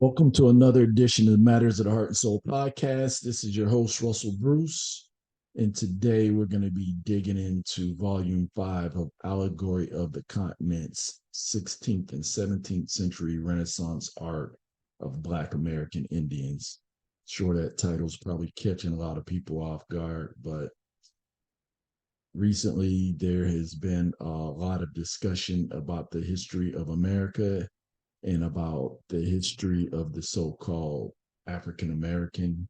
Welcome to another edition of Matters of the Heart and Soul podcast. This is your host, Russell Bruce. And today we're going to be digging into volume 5 of Allegory of the Continents, 16th and 17th century Renaissance art of Black American Indians. Sure, that title's probably catching a lot of people off guard, but recently there has been a lot of discussion about the history of America and about the history of the so-called African American.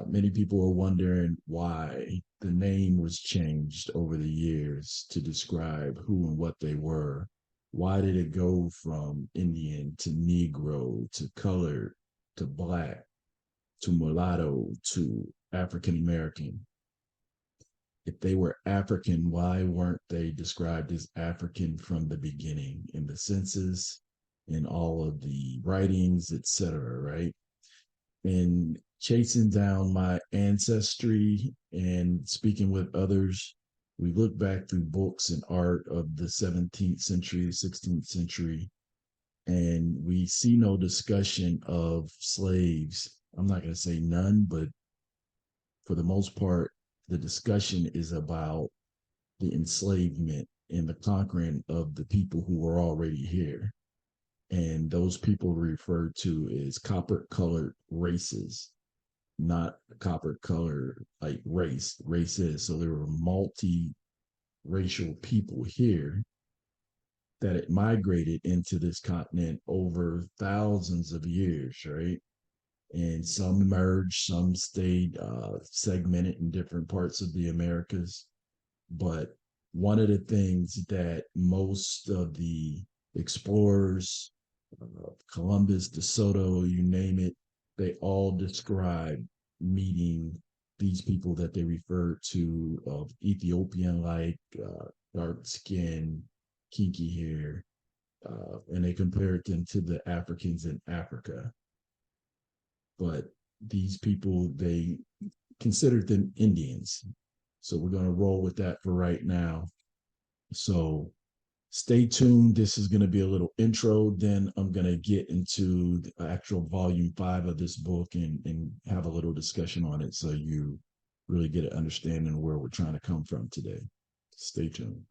Many people are wondering why the name was changed over the years to describe who and what they were. Why did it go from Indian to Negro to colored to Black to mulatto to African American? If they were African, why weren't they described as African from the beginning in the census, in all of the writings, etc., right? And chasing down my ancestry and speaking with others, we look back through books and art of the 17th century, 16th century, and we see no discussion of slaves. I'm not going to say none, but for the most part, the discussion is about the enslavement and the conquering of the people who were already here. And those people referred to as copper colored races, not copper colored like races. So there were multi racial people here that had migrated into this continent over thousands of years, right? And some merged, some stayed segmented in different parts of the Americas. But one of the things that most of the explorers, Columbus, DeSoto, you name it, they all describe meeting these people that they refer to of Ethiopian-like, dark skin, kinky hair, and they compared them to the Africans in Africa. But these people, they considered them Indians. So we're going to roll with that for right now. So stay tuned. This is going to be a little intro. Then I'm going to get into the actual volume 5 of this book and have a little discussion on it so you really get an understanding of where we're trying to come from today. Stay tuned.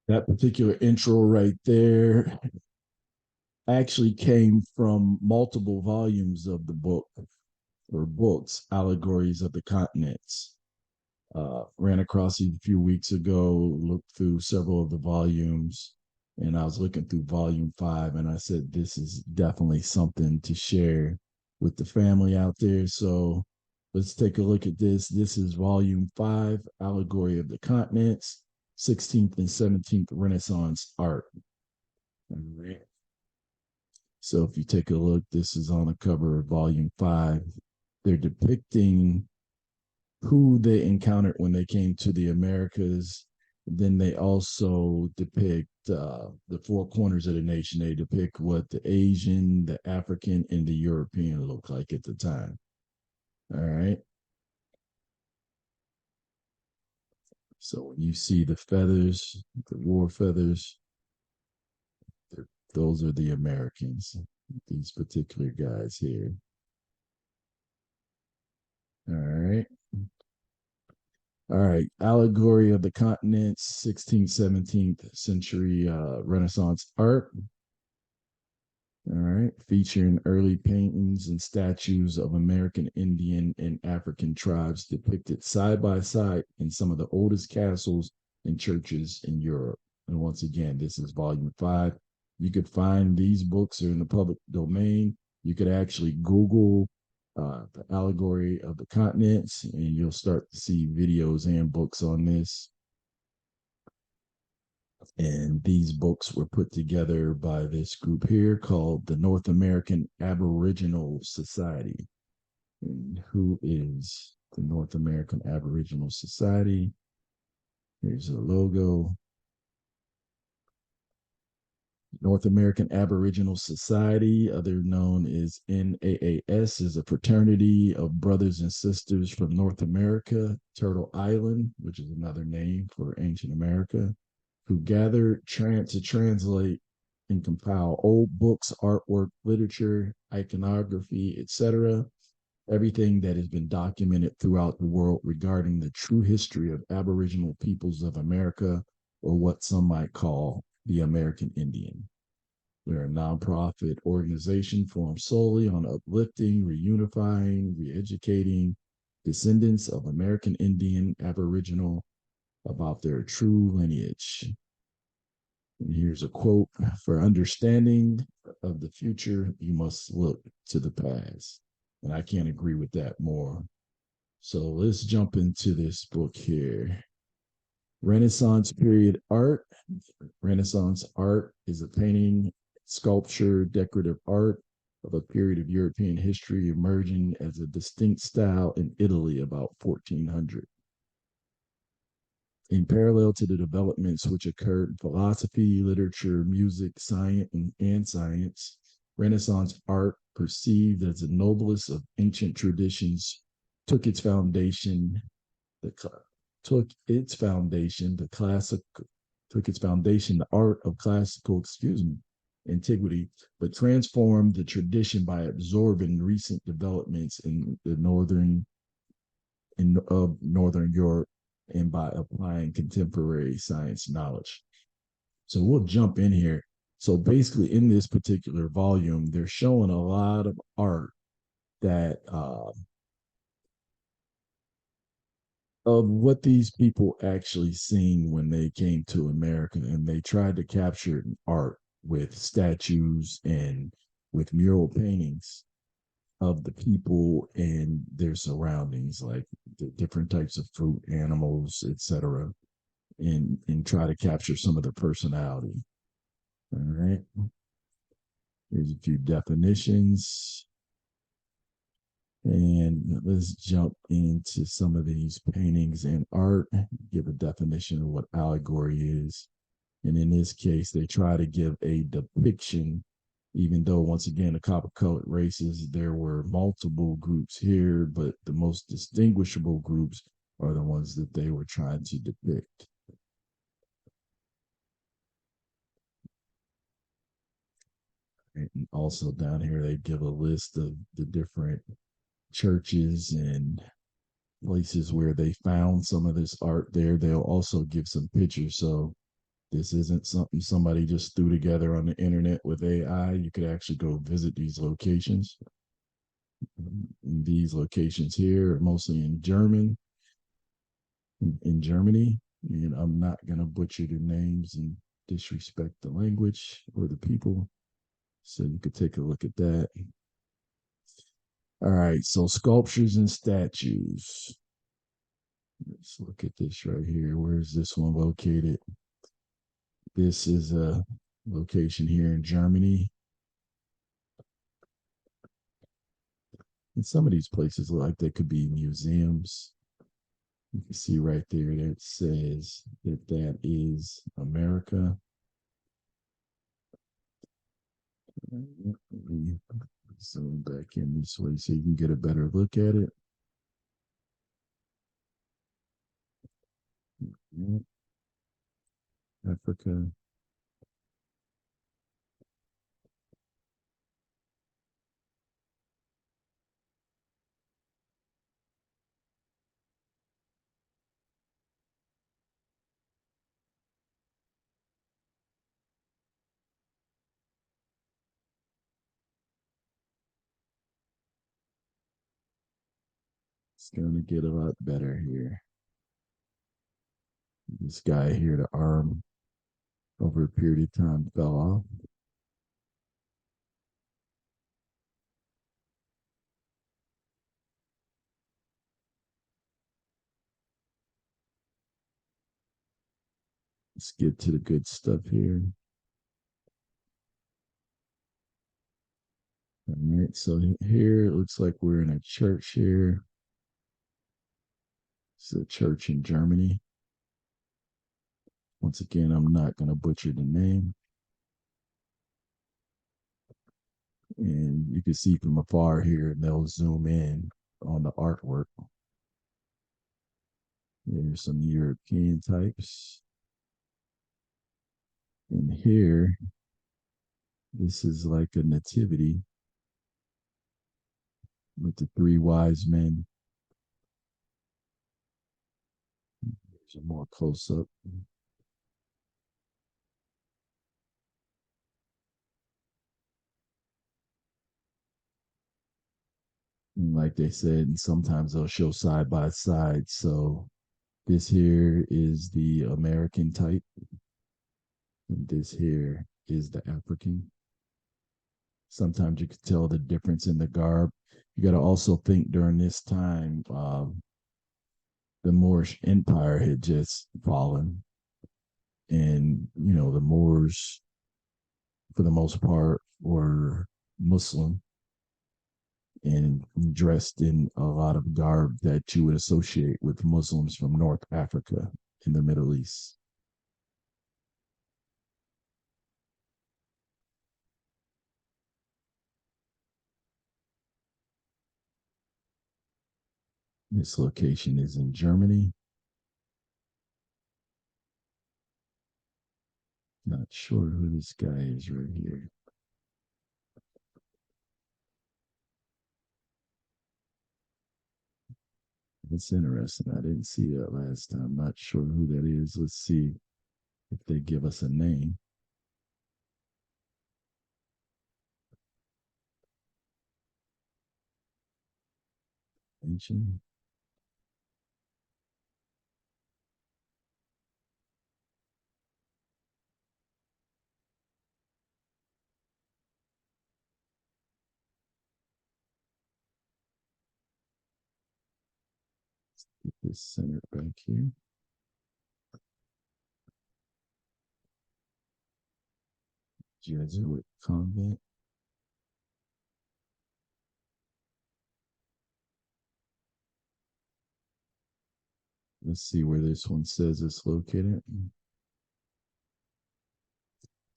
That particular intro right there actually came from multiple volumes of the book or books, Allegories of the Continents. Ran across it a few weeks ago, looked through several of the volumes, and I was looking through volume 5, and I said, this is definitely something to share with the family out there. So let's take a look at this. This is volume 5, Allegory of the Continents, 16th and 17th Renaissance art. All right. So if you take a look, this is on the cover of volume 5. They're depicting who they encountered when they came to the Americas. Then they also depict the four corners of the nation. They depict what the Asian, the African, and the European looked like at the time. All right. So when you see the feathers, the war feathers, those are the Americans, these particular guys here. All right. All right. Allegory of the Continents, 16th, 17th century Renaissance art. All right. Featuring early paintings and statues of American Indian and African tribes depicted side by side in some of the oldest castles and churches in Europe. And once again, this is volume 5. You could find these books are in the public domain. You could actually Google the Allegory of the Continents, and you'll start to see videos and books on this. And these books were put together by this group here called the North American Aboriginal Society. And who is the North American Aboriginal Society? Here's a logo. North American Aboriginal Society, other known as NAAS, is a fraternity of brothers and sisters from North America, Turtle Island, which is another name for ancient America, who gather to translate and compile old books, artwork, literature, iconography, etc., everything that has been documented throughout the world regarding the true history of Aboriginal peoples of America, or what some might call the American Indian. We're a nonprofit organization formed solely on uplifting, reunifying, reeducating descendants of American Indian, Aboriginal about their true lineage. And here's a quote: "For understanding of the future, you must look to the past." And I can't agree with that more. So let's jump into this book here. Renaissance period art. Renaissance art is a painting, sculpture, decorative art of a period of European history emerging as a distinct style in Italy about 1400. In parallel to the developments which occurred in philosophy, literature, music, science, and science, Renaissance art, perceived as the noblest of ancient traditions, took its foundation, the art of classical, antiquity, but transformed the tradition by absorbing recent developments in the northern Europe, and by applying contemporary science knowledge. So we'll jump in here. So basically, in this particular volume, they're showing a lot of art that of what these people actually seen when they came to America, and they tried to capture it in art with statues and with mural paintings of the people and their surroundings, like the different types of fruit, animals, etc., and try to capture some of their personality. All right. Here's a few definitions. And let's jump into some of these paintings and art, give a definition of what allegory is. And in this case, they try to give a depiction, even though, once again, the copper colored races, there were multiple groups here, but the most distinguishable groups are the ones that they were trying to depict. And also down here, they give a list of the different churches and places where they found some of this art there. They'll also give some pictures. So this isn't something somebody just threw together on the internet with AI. You could actually go visit these locations. And these locations here are mostly in Germany. And I'm not going to butcher the names and disrespect the language or the people. So you could take a look at that. All right, so sculptures and statues. Let's look at this right here. Where is this one located? This is a location here in Germany. And some of these places look like they could be museums. You can see right there that says that that is America. Let me zoom back in this way so you can get a better look at it. Africa. It's going to get a lot better here. This guy here, the arm over a period of time fell off. Let's get to the good stuff here. All right, so here it looks like we're in a church here. It's a church in Germany. Once again, I'm not going to butcher the name. And you can see from afar here, and they'll zoom in on the artwork. There's some European types. And here, this is like a nativity with the three wise men. There's a more close up. And like they said, and sometimes they'll show side by side. So this here is the American type, and this here is the African. Sometimes you can tell the difference in the garb. You got to also think during this time, the Moorish Empire had just fallen, and the Moors, for the most part, were Muslim and dressed in a lot of garb that you would associate with Muslims from North Africa in the Middle East. This location is in Germany. Not sure who this guy is right here. It's interesting. I didn't see that last time. Not sure who that is. Let's see if they give us a name. Mention. Get this centered back here. Jesuit convent. Let's see where this one says it's located.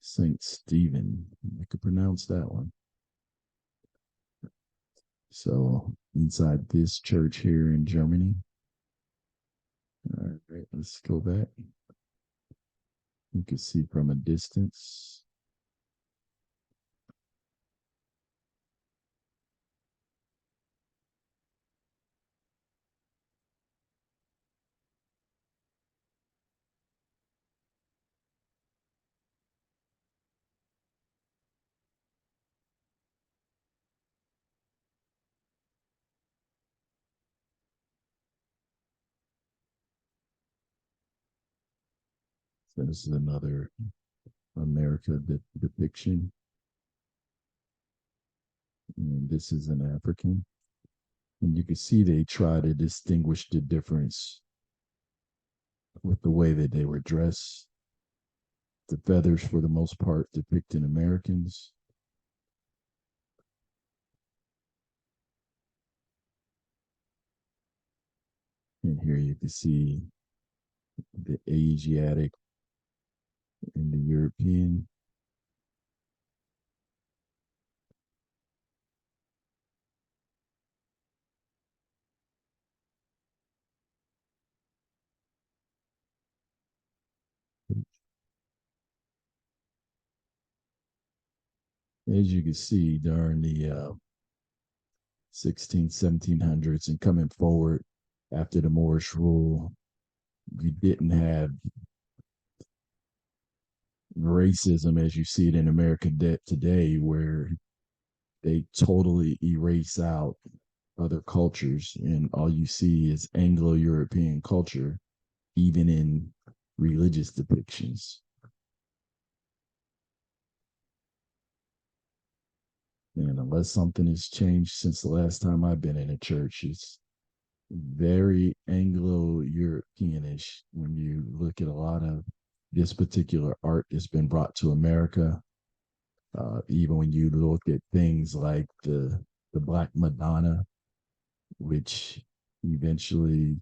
St. Stephen. I could pronounce that one. So inside this church here in Germany. All right, let's go back. You can see from a distance. So this is another America depiction. And this is an African. And you can see they try to distinguish the difference with the way that they were dressed. The feathers, for the most part, depicting Americans. And here you can see the Asiatic and the European. as you can see, during the 16th, 1700s, and coming forward after the Moorish rule, you didn't have racism as you see it in America today, where they totally erase out other cultures, and all you see is Anglo-European culture, even in religious depictions. And unless something has changed since the last time I've been in a church, it's very Anglo-Europeanish when you look at a lot of this particular art that's been brought to America. Even when you look at things like the Black Madonna, which eventually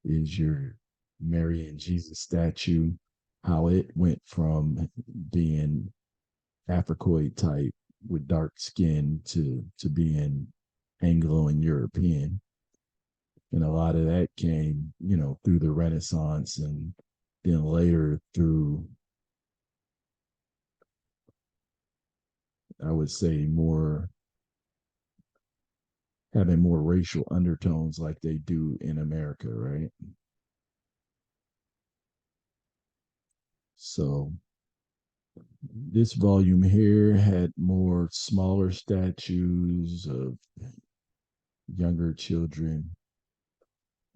is your Mary and Jesus statue, how it went from being Africoid type with dark skin to being Anglo and European. And a lot of that came, through the Renaissance, and then later through, I would say, more having more racial undertones like they do in America, right? So this volume here had more smaller statues of younger children,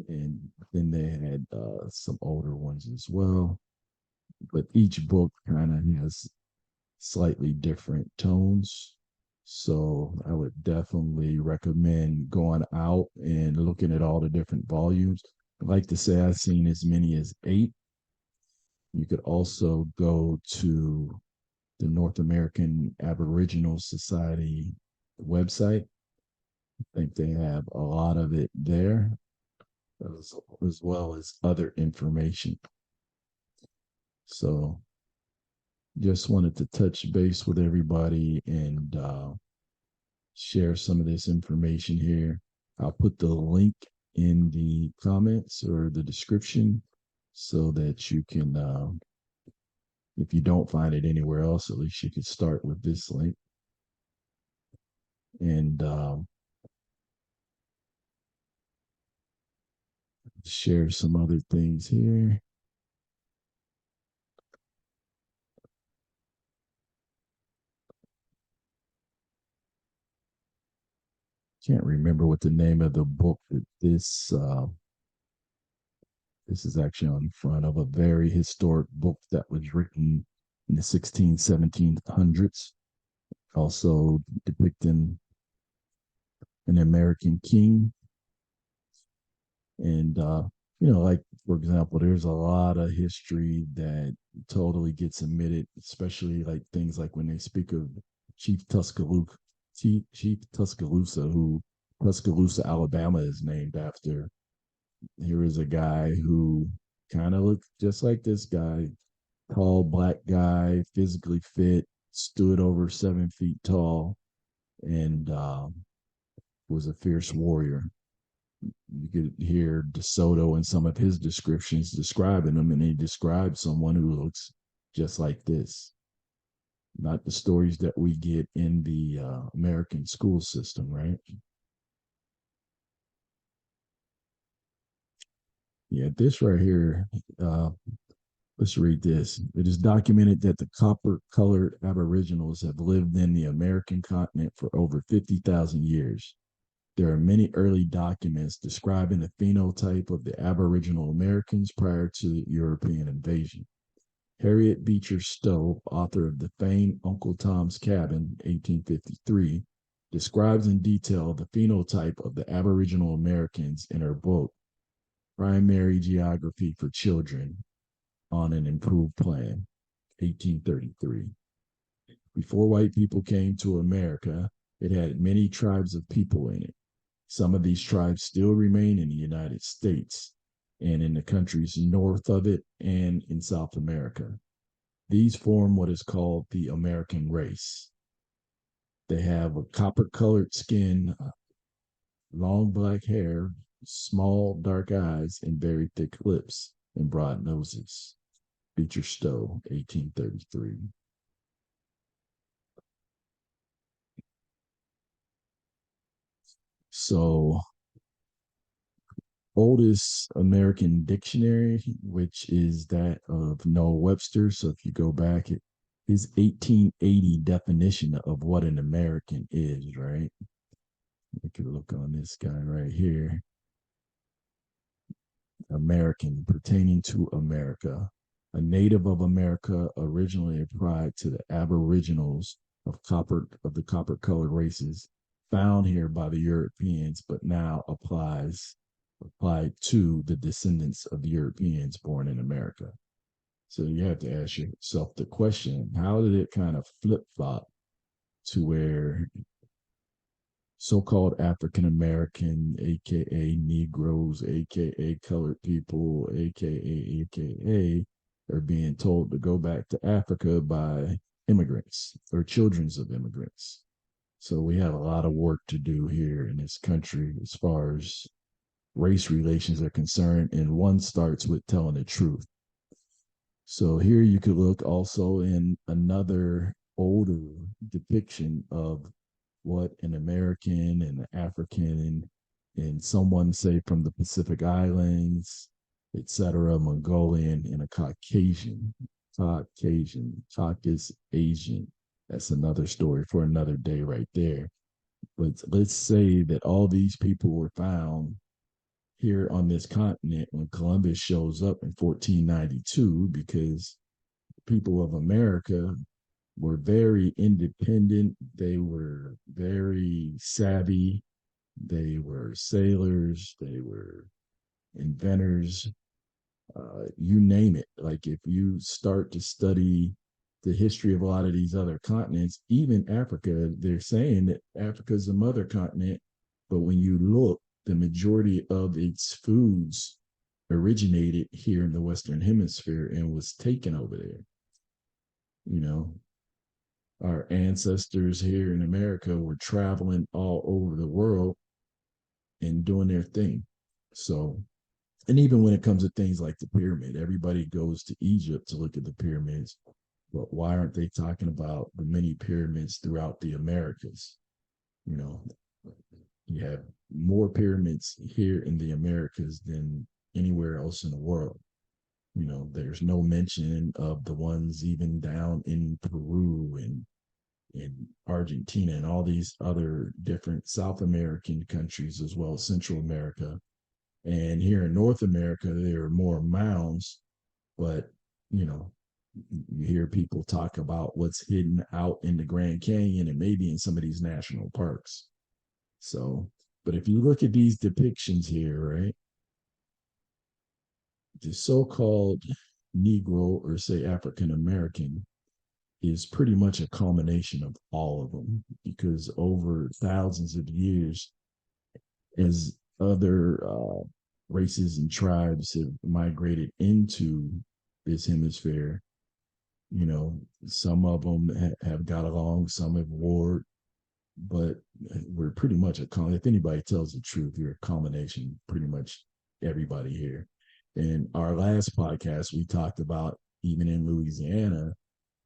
and then they had some older ones as well. But each book kind of has slightly different tones. So I would definitely recommend going out and looking at all the different volumes. I'd like to say I've seen as many as 8. You could also go to the North American Aboriginal Society website. I think they have a lot of it there, as well as other information. So just wanted to touch base with everybody and share some of this information here. I'll put the link in the comments or the description so that you can, if you don't find it anywhere else, at least you could start with this link. And share some other things here. Can't remember what the name of the book that this is actually on the front of a very historic book that was written in the 16th, 1700s, also depicting an American king. And, like, for example, there's a lot of history that totally gets omitted, especially like things like when they speak of Chief Tuscaloosa, Chief Tuscaloosa, who Tuscaloosa, Alabama is named after. Here is a guy who kind of looked just like this guy, tall black guy, physically fit, stood over 7 feet tall, and was a fierce warrior. You could hear DeSoto in some of his descriptions describing him, and he describes someone who looks just like this. Not the stories that we get in the American school system, right? Yeah, this right here, let's read this. It is documented that the copper colored Aboriginals have lived in the American continent for over 50,000 years. There are many early documents describing the phenotype of the Aboriginal Americans prior to European invasion. Harriet Beecher Stowe, author of the famed Uncle Tom's Cabin, 1853, describes in detail the phenotype of the Aboriginal Americans in her book, Primary Geography for Children on an Improved Plan, 1833. Before white people came to America, it had many tribes of people in it. Some of these tribes still remain in the United States and in the countries north of it and in South America. These form what is called the American race. They have a copper colored skin, long black hair, small dark eyes, and very thick lips and broad noses. Beecher Stowe, 1833. So, oldest American dictionary, which is that of Noah Webster. So, if you go back, his 1880 definition of what an American is, right? You can look on this guy right here. American, pertaining to America, a native of America, originally applied to the aboriginals of the copper colored races found here by the Europeans, but now applied to the descendants of the Europeans born in America. So you have to ask yourself the question: how did it kind of flip flop to where so-called African American, aka Negroes, aka colored people, aka are being told to go back to Africa by immigrants or children of immigrants? So we have a lot of work to do here in this country as far as race relations are concerned, and one starts with telling the truth. So here you could look also in another older depiction of what an American and an African and someone say from the Pacific Islands, etc., Mongolian and a Caucasian, Asian. That's another story for another day right there. But let's say that all these people were found here on this continent when Columbus shows up in 1492, because people of America were very independent. They were very savvy. They were sailors. They were inventors. You name it. Like if you start to study the history of a lot of these other continents, even Africa, they're saying that Africa is a mother continent. But when you look, the majority of its foods originated here in the Western Hemisphere and was taken over there. You know, our ancestors here in America were traveling all over the world and doing their thing. So, and even when it comes to things like the pyramid, everybody goes to Egypt to look at the pyramids. But why aren't they talking about the many pyramids throughout the Americas? You know, you have more pyramids here in the Americas than anywhere else in the world. You know, there's no mention of the ones even down in Peru and in Argentina and all these other different South American countries, as well as Central America. And here in North America, there are more mounds, but you know, you hear people talk about what's hidden out in the Grand Canyon and maybe in some of these national parks. So, but if you look at these depictions here, right, the so-called Negro or say African American is pretty much a culmination of all of them, because over thousands of years, as other races and tribes have migrated into this hemisphere, you know, some of them have got along, some have warred, but we're pretty much if anybody tells the truth, you're a culmination, pretty much everybody here. In our last podcast, we talked about even in Louisiana,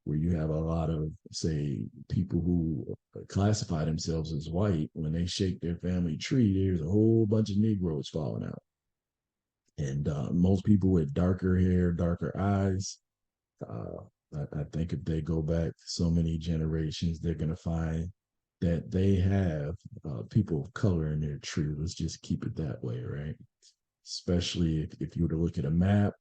where you have a lot of, say, people who classify themselves as white, when they shake their family tree, there's a whole bunch of Negroes falling out. And most people with darker hair, darker eyes, uh, I think if they go back so many generations, they're going to find that they have people of color in their tree. Let's just keep it that way, right? Especially if you were to look at a map,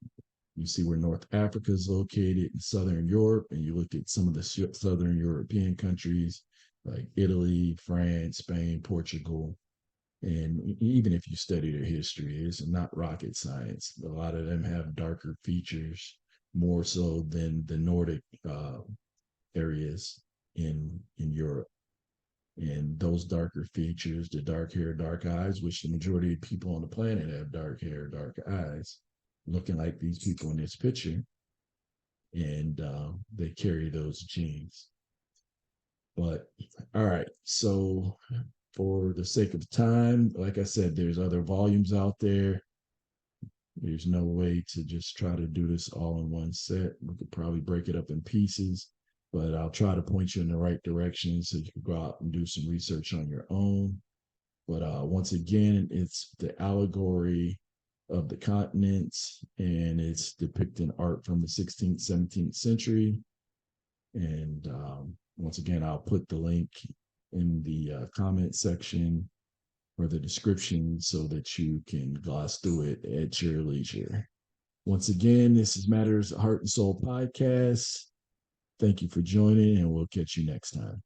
you see where North Africa is located in Southern Europe, and you look at some of the Southern European countries like Italy, France, Spain, Portugal. And even if you study their history, it's not rocket science. A lot of them have darker features, more so than the Nordic areas in Europe. And those darker features, the dark hair, dark eyes, which the majority of people on the planet have dark hair, dark eyes, looking like these people in this picture, and they carry those genes. But all right, so for the sake of time, like I said, there's other volumes out there. There's no way to just try to do this all in one set. We could probably break it up in pieces, but I'll try to point you in the right direction so you can go out and do some research on your own. But once again, it's the allegory of the continents, and it's depicting art from the 16th, 17th century. And once again, I'll put the link in the comment section or the description so that you can gloss through it at your leisure. Once again, this is Matters Heart and Soul Podcast. Thank you for joining, and we'll catch you next time.